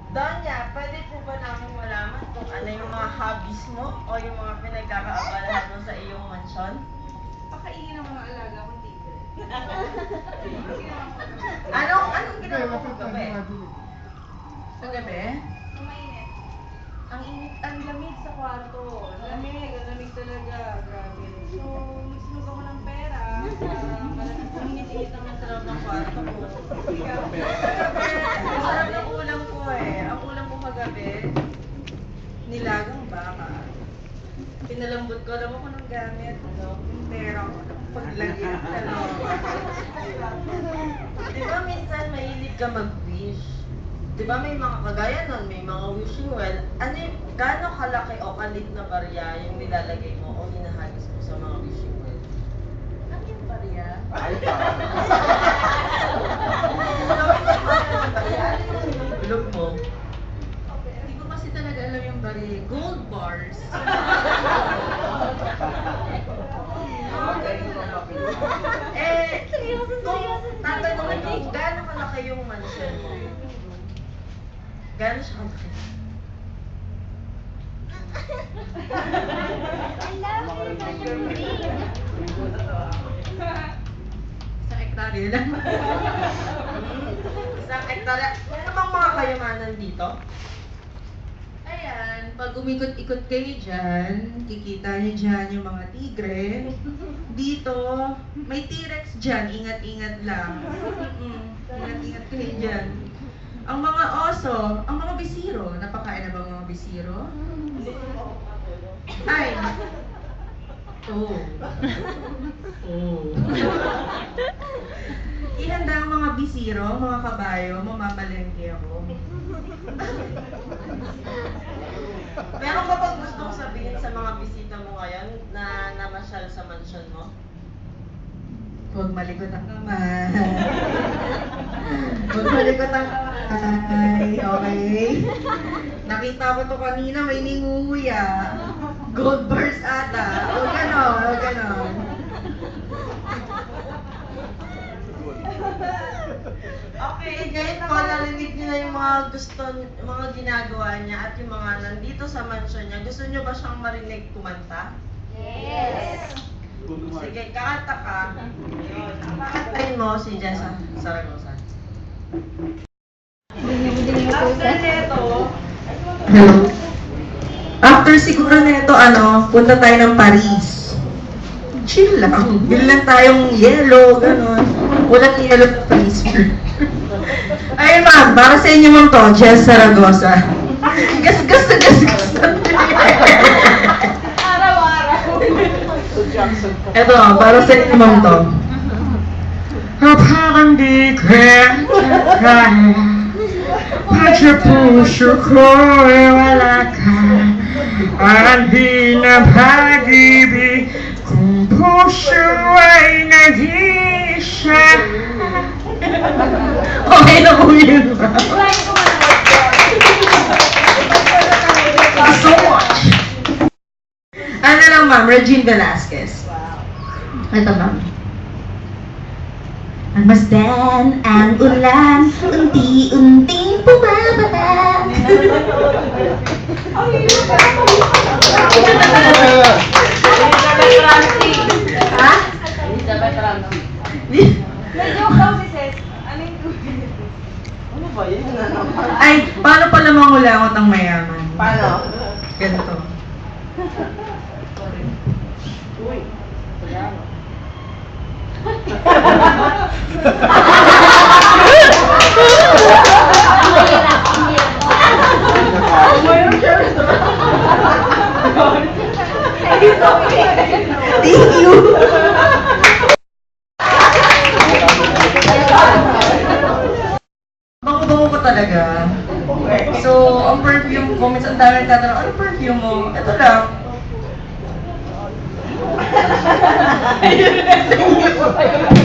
Donya, pwede po ba namin malaman kung ano yung mga hobbies mo o yung mga pinagkakaabalahan mo sa iyong mansyon? Pakainin ng mga alaga kong tigre. Anong ginagawa mo gabi? Sa gabi? Kung mainit. Ang init, ang lamig sa kwarto. Ang lamig talaga. Grabe. So, magsunod ako ng pera para malamig-init ang nasa loob ng kwarto ko. Masarap ng ulam ko eh. Ang ulam ko kagabi, nilagang baka. Pinalambot ko, alam mo kung anong gamit, yung pera ko, paglagyan, Di ba minsan mahilig ka mag-wish? Di ba may mga kagaya nun, may mga wishing well. Ano yung, gaano kalaki o kalit na barya yung nilalagay mo o hinahagis mo sa mga wishing well? Ano yung barya? Ay, pa. Bilog mo. Hindi ko kasi talaga alam yung barya. Gold bars. Kung tatanungin mo, gaano kalaki yung mansion mo? Gaano siya kalaki? Isang hektarya lang. Isang hektarya. Ano bang mga kayamanan dito? Ayan, pag umikot-ikot kayo dyan, kikita niyo dyan yung mga tigre. Dito, may T-Rex dyan, ingat-ingat lang. Ingat-ingat kayo dyan. Ang mga oso, ang mga bisiro, napakain na ba ang mga bisiro? Ay! Oh. Oh. Ihanda ang mga bisiro, mga kabayo, mamamalengke ako. Meron ka bang gustong sabihin sa mga bisita mo ngayon na namasyal sa mansion mo? Huwag malikot ang kamay. Huwag malikot ang kamay. Okay? Nakita ko to kanina, may ninguhuya. Gold bars ata. Huwag ganon, huwag ganon. Okay, ngayon po narinig niyo na yung mga gusto, mga ginagawa niya at yung mga nandito sa mansion niya. Gusto niyo ba siyang marinig kumanta? Yes! Sige, kakanta ka. Yun. Kakantahin mo si Jessa Saragosa. After neto, Hello? After siguro nito, punta tayo ng Paris. Chill lang. Bili lang tayong yellow, gano'n. Walang yellow na Paris. Ayun ma'am, para sa inyo ma'am to, Jess Saragosa. Gas-gas na gas-gas na. Araw-araw! Ito, para sa inyo ma'am to. At parang di kaya at sa puso ko'y wala ka. At di na pag-ibig kung puso ay nag-iisa. Okay na po yun ba? So much. Ano lang ma'am, Regine Velasquez. Ito ma'am. Masdan ang ulan, unti-unting bumababa. Ha? May joke daw si Ses. Ano yung ano ba yun? Ano naman? Ay, paano pala mangulangot ang mayaman? Paano? Ganito. Uy, wala. Thank you. Bango-bango ko talaga. So, ang perfume ko, minsan dami nagtatanong, ano perfume mo? Ito lang. Ayun na sa inyo.